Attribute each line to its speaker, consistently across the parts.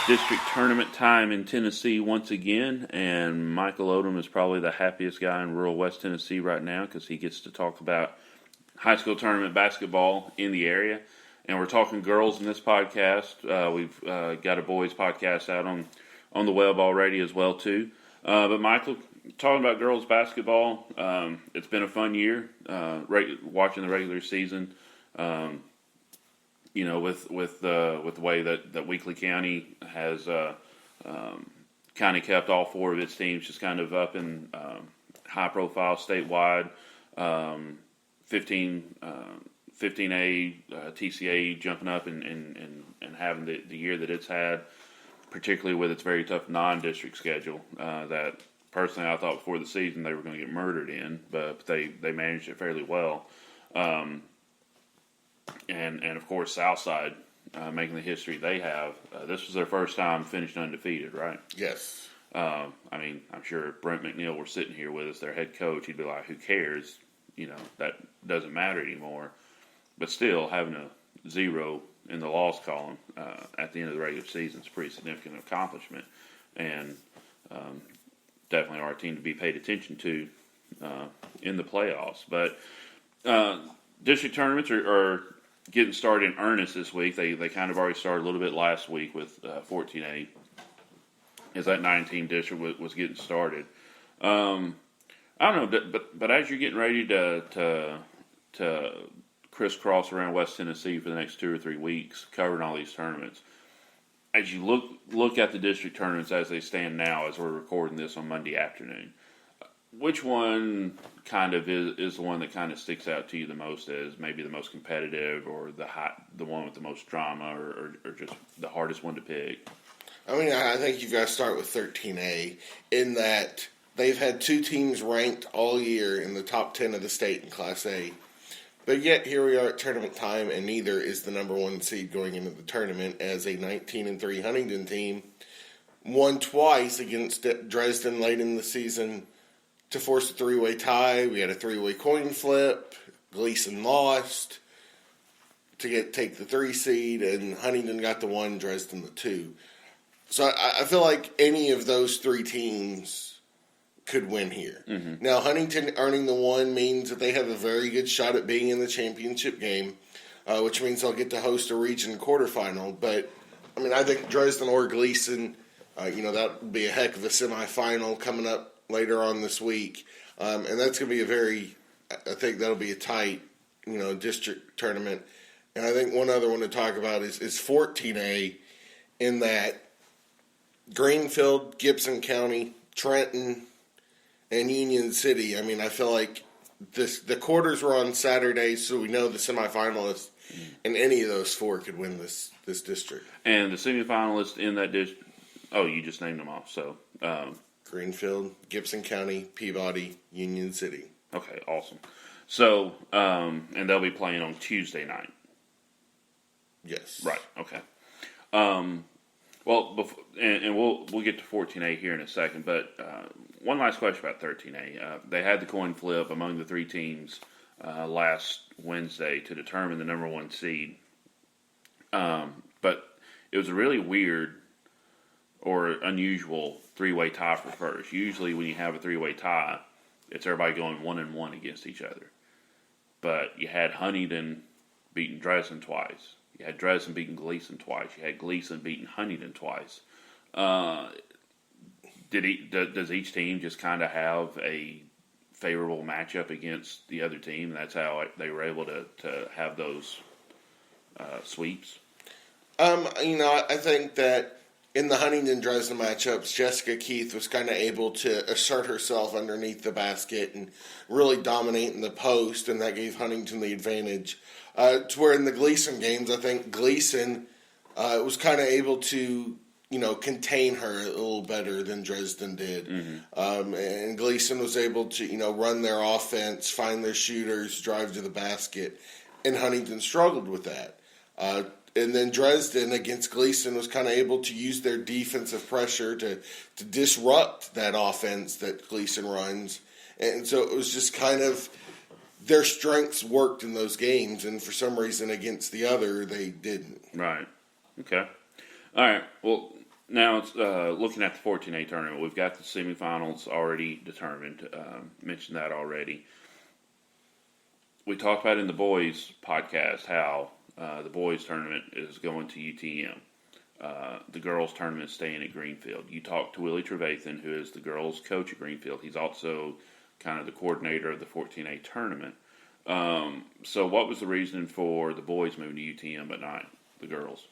Speaker 1: District tournament time in Tennessee once again, and Michael Odom is probably the happiest guy in rural West Tennessee right now because he gets to talk about high school tournament basketball in the area. And we're talking girls in this podcast. We've got a boys podcast out on the web already as well too. But Michael, talking about girls basketball, it's been a fun year watching the regular season. With the way that Weakley County has kind of kept all four of its teams just kind of up in high profile statewide. 15A TCA jumping up and having the year that it's had, particularly with its very tough non-district schedule that personally I thought before the season they were going to get murdered in, but they managed it fairly well. And of course, Southside making the history they have. This was their first time finished undefeated, right?
Speaker 2: Yes.
Speaker 1: I'm sure if Brent McNeil were sitting here with us, their head coach, he'd be like, who cares? That doesn't matter anymore. But still, having a 0 in the loss column at the end of the regular season is a pretty significant accomplishment. And definitely our team to be paid attention to in the playoffs. But district tournaments are getting started in earnest this week. They kind of already started a little bit last week with 14A, as that 9-team district was getting started. I don't know, but as you're getting ready to crisscross around West Tennessee for the next 2 or 3 weeks, covering all these tournaments, as you look at the district tournaments as they stand now, as we're recording this on Monday afternoon, which one kind of is the one that kind of sticks out to you the most as maybe the most competitive, or the one with the most drama, or just the hardest one to pick?
Speaker 2: I think you've got to start with 13A in that they've had 2 teams ranked all year in the top 10 of the state in Class A. But yet here we are at tournament time, and neither is the number 1 seed going into the tournament, as a 19-3 Huntington team won twice against Dresden late in the season to force a 3-way tie. We had a 3-way coin flip. Gleason lost to take the 3 seed, and Huntington got the 1, Dresden the 2. So I feel like any of those 3 teams could win here. Mm-hmm. Now, Huntington earning the 1 means that they have a very good shot at being in the championship game, which means they'll get to host a region quarterfinal. But, I think Dresden or Gleason, that would be a heck of a semifinal coming up later on this week. And that's going to be I think that'll be a tight, district tournament. And I think one other one to talk about is 14A, in that Greenfield, Gibson County, Trenton, and Union City. I feel like the quarters were on Saturday, so we know the semifinalists, and any of those 4 could win this district.
Speaker 1: And the semifinalists in that district, you just named them off, so...
Speaker 2: Greenfield, Gibson County, Peabody, Union City.
Speaker 1: Okay, awesome. So, and they'll be playing on Tuesday night.
Speaker 2: Yes.
Speaker 1: Right. Okay. We'll get to 14A here in a second, but one last question about 13A. They had the coin flip among the 3 teams last Wednesday to determine the number 1 seed, but it was a really weird or unusual 3-way tie for first. Usually when you have a 3-way tie, it's everybody going 1-1 against each other. But you had Huntington beating Dresden twice. You had Dresden beating Gleason twice. You had Gleason beating Huntington twice. Does each team just kind of have a favorable matchup against the other team? That's how they were able to have those sweeps?
Speaker 2: I think that in the Huntington-Dresden matchups, Jessica Keith was kind of able to assert herself underneath the basket and really dominate in the post, and that gave Huntington the advantage. To where in the Gleason games, I think Gleason was kind of able to, contain her a little better than Dresden did. Mm-hmm. And Gleason was able to, run their offense, find their shooters, drive to the basket, and Huntington struggled with that. And then Dresden against Gleason was kind of able to use their defensive pressure to disrupt that offense that Gleason runs. And so it was just kind of their strengths worked in those games, and for some reason against the other, they didn't.
Speaker 1: Right. Okay. All right. Well, Now, it's, looking at the 14A tournament, we've got the semifinals already determined. Mentioned that already. We talked about in the boys podcast how the boys tournament is going to UTM. The girls tournament is staying at Greenfield. You talked to Willie Trevathan, who is the girls coach at Greenfield. He's also kind of the coordinator of the 14A tournament. So what was the reason for the boys moving to UTM but not the girls?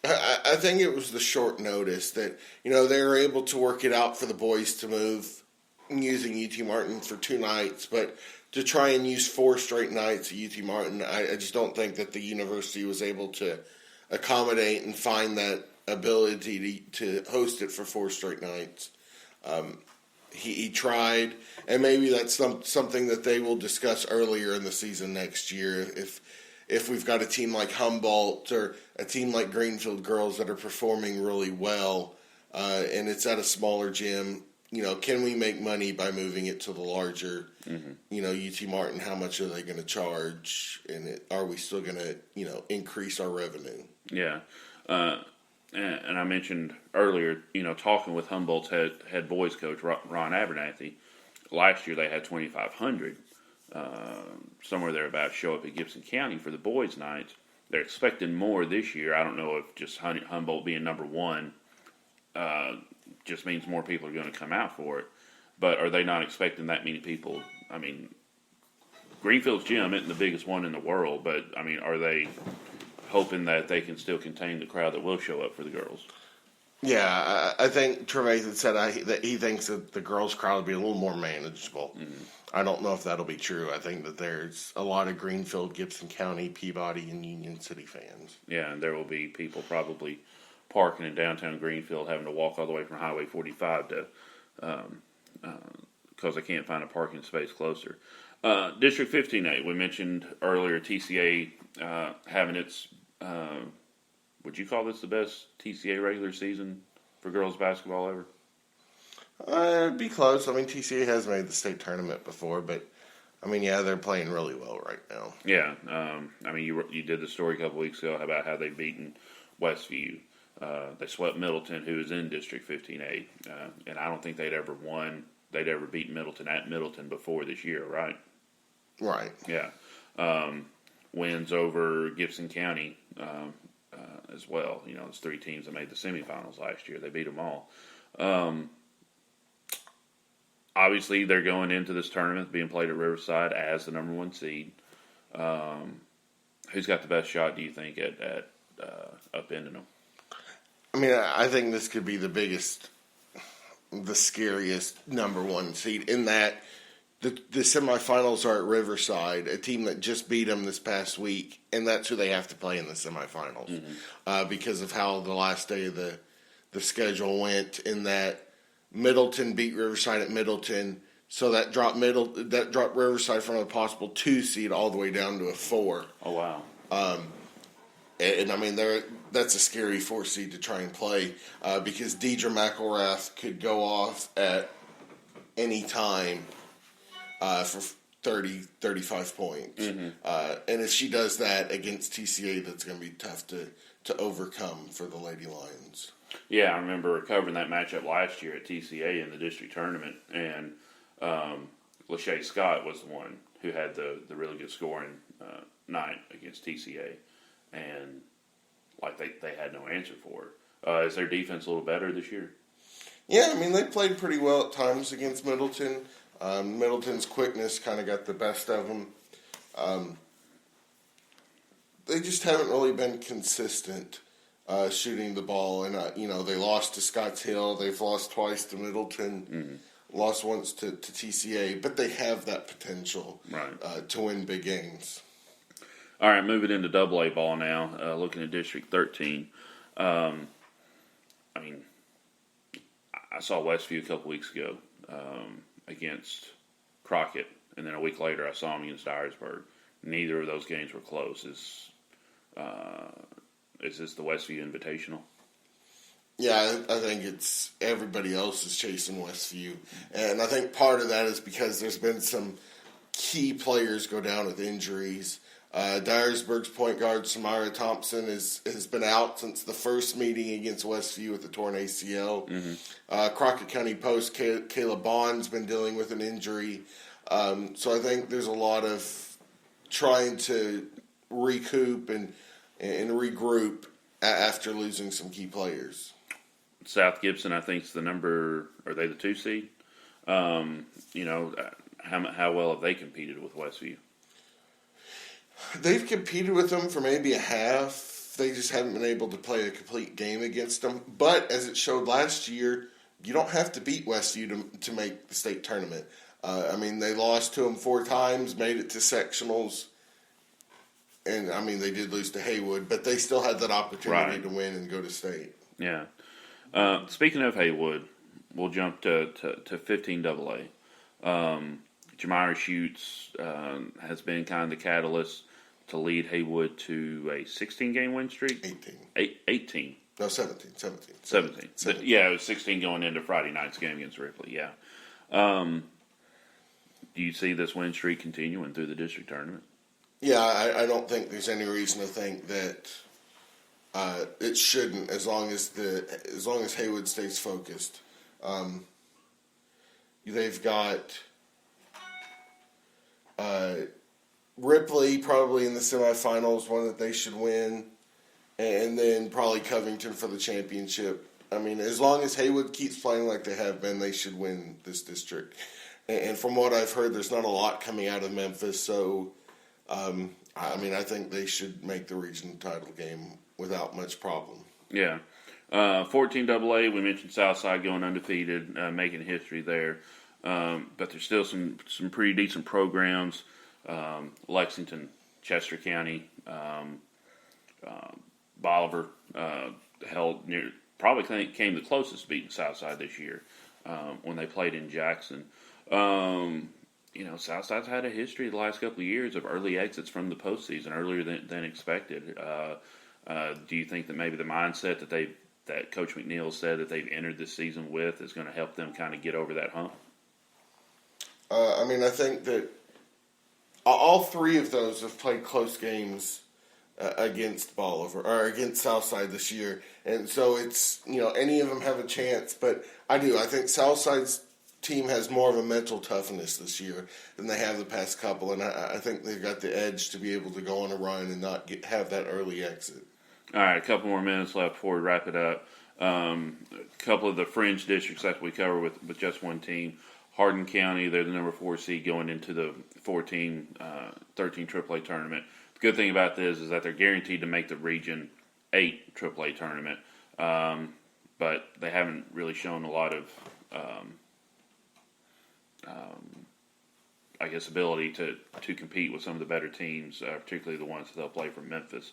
Speaker 2: I think it was the short notice that, they were able to work it out for the boys to move using UT Martin for 2 nights, but to try and use 4 straight nights at UT Martin, I just don't think that the university was able to accommodate and find that ability to host it for 4 straight nights. He tried, and maybe that's something that they will discuss earlier in the season next year. If we've got a team like Humboldt or a team like Greenfield girls that are performing really well, and it's at a smaller gym, can we make money by moving it to the larger, UT Martin? How much are they going to charge? And are we still going to, increase our revenue?
Speaker 1: Yeah. And I mentioned earlier, talking with Humboldt's head boys coach, Ron Abernathy, last year they had 2,500, somewhere thereabouts, show up at Gibson County for the boys' nights. They're expecting more this year. I don't know if just Humboldt being number 1 just means more people are going to come out for it. But are they not expecting that many people? I mean, Greenfield's gym isn't the biggest one in the world, but, are they hoping that they can still contain the crowd that will show up for the girls?
Speaker 2: Yeah, I think Trevathan said that he thinks that the girls' crowd will be a little more manageable. Mm-hmm. I don't know if that'll be true. I think that there's a lot of Greenfield, Gibson County, Peabody, and Union City fans.
Speaker 1: Yeah, and there will be people probably parking in downtown Greenfield, having to walk all the way from Highway 45 to because they can't find a parking space closer. District 15A, we mentioned earlier, TCA having its, would you call this the best TCA regular season for girls basketball ever?
Speaker 2: It'd be close. TCA has made the state tournament before, but they're playing really well right now.
Speaker 1: Yeah, you did the story a couple weeks ago about how they've beaten Westview. They swept Middleton, who is in District 15A, and I don't think they'd ever beat Middleton at Middleton before this year, right?
Speaker 2: Right.
Speaker 1: Yeah. Wins over Gibson County as well. It's 3 teams that made the semifinals last year. They beat them all. Obviously, they're going into this tournament being played at Riverside as the number 1 seed. Who's got the best shot, do you think, at upending them?
Speaker 2: I think this could be the scariest number 1 seed in that the semifinals are at Riverside, a team that just beat them this past week, and that's who they have to play in the semifinals because of how the last day of the schedule went. In that Middleton beat Riverside at Middleton, so that dropped Riverside from a possible 2 seed all the way down to a 4.
Speaker 1: Oh wow!
Speaker 2: That's a scary 4 seed to try and play because Deidre McElrath could go off at any time for 30, 35 points. Mm-hmm. And if she does that against TCA, that's going to be tough to overcome for the Lady Lions.
Speaker 1: Yeah, I remember covering that matchup last year at TCA in the district tournament, and Lachey Scott was the one who had the really good scoring night against TCA, and they had no answer for it. Is their defense a little better this year?
Speaker 2: Yeah, they played pretty well at times against Middleton. Middleton's quickness kind of got the best of them. They just haven't really been consistent shooting the ball, and they lost to Scotts Hill. They've lost twice to Middleton, lost once to TCA, but they have that potential to win big games.
Speaker 1: All right, moving into AA ball now, looking at District 13. I saw Westview a couple weeks ago against Crockett, and then a week later I saw them against Dyersburg. Neither of those games were close. Is this the Westview Invitational?
Speaker 2: Yeah, I think it's everybody else is chasing Westview. And I think part of that is because there's been some key players go down with injuries. Dyersburg's point guard, Samira Thompson, has been out since the first meeting against Westview with the torn ACL. Crockett County Post, Kayla Bond's been dealing with an injury. So I think there's a lot of trying to recoup and regroup after losing some key players.
Speaker 1: South Gibson, I think, is the number. Are they the 2 seed? How well have they competed with Westview?
Speaker 2: They've competed with them for maybe a half. They just haven't been able to play a complete game against them. But as it showed last year, you don't have to beat Westview to make the state tournament. They lost to them 4 times, made it to sectionals. And, they did lose to Haywood, but they still had that opportunity to win and go to state.
Speaker 1: Yeah. Speaking of Haywood, we'll jump to 15 AA. Jamira Schutz has been kind of the catalyst to lead Haywood to a 16-game win streak. 18.
Speaker 2: No, 17.
Speaker 1: 17. Yeah, it was 16 going into Friday night's game against Ripley, yeah. Do you see this win streak continuing through the district tournament?
Speaker 2: Yeah, I don't think there's any reason to think that it shouldn't, as long as Haywood stays focused. They've got Ripley probably in the semifinals, one that they should win, and then probably Covington for the championship. As long as Haywood keeps playing like they have been, they should win this district. And from what I've heard, there's not a lot coming out of Memphis, so I think they should make the regional title game without much problem.
Speaker 1: Yeah. 14 AA, we mentioned Southside going undefeated, making history there. But there's still some pretty decent programs. Lexington, Chester County, Bolivar held near, probably came the closest to beating Southside this year when they played in Jackson. Southside's had a history the last couple of years of early exits from the postseason, earlier than expected. Do you think that maybe the mindset that Coach McNeil said that they've entered this season with is going to help them kind of get over that hump?
Speaker 2: I think that all 3 of those have played close games against Bolivar or against Southside this year, and so it's any of them have a chance. But I think Southside's team has more of a mental toughness this year than they have the past couple, and I think they've got the edge to be able to go on a run and not have that early exit.
Speaker 1: All right, a couple more minutes left before we wrap it up. A couple of the fringe districts that we cover with just one team. Hardin County, they're the number 4 seed going into the 13 AAA tournament. The good thing about this is that they're guaranteed to make the Region 8 AAA tournament, but they haven't really shown a lot of ability to compete with some of the better teams, particularly the ones that they'll play from Memphis.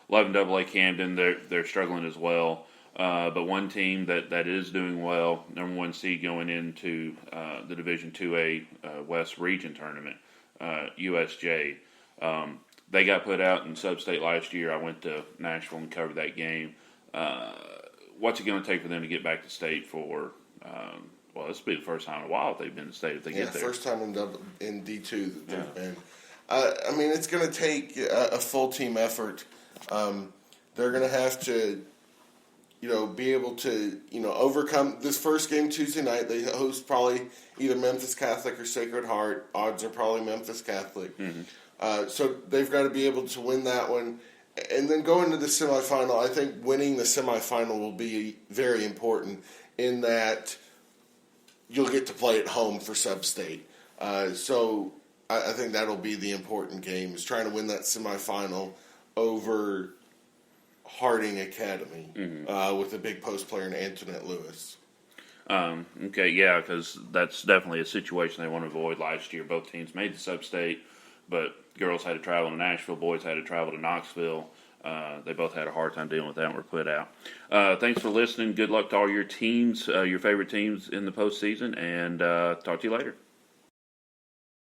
Speaker 1: 11 AA Camden, they're struggling as well. But one team that is doing well, number 1 seed going into the Division 2A West Region tournament, USJ. They got put out in sub-state last year. I went to Nashville and covered that game. What's it going to take for them to get back to state for? This will be the first time in a while that they've been to state if they get there.
Speaker 2: First time in D2 that they've been. It's going to take a full team effort. They're going to have to, be able to, overcome this first game Tuesday night. They host probably either Memphis Catholic or Sacred Heart. Odds are probably Memphis Catholic. Mm-hmm. So they've got to be able to win that one. And then go into the semifinal. I think winning the semifinal will be very important in that you'll get to play at home for sub-state. So I think that'll be the important game, is trying to win that semifinal over Harding Academy with a big post player in Antoinette Lewis.
Speaker 1: Okay, yeah, because that's definitely a situation they want to avoid. Last year, both teams made the sub-state, but girls had to travel to Nashville, boys had to travel to Knoxville. They both had a hard time dealing with that and were put out. Thanks for listening. Good luck to all your teams, your favorite teams in the postseason, and talk to you later.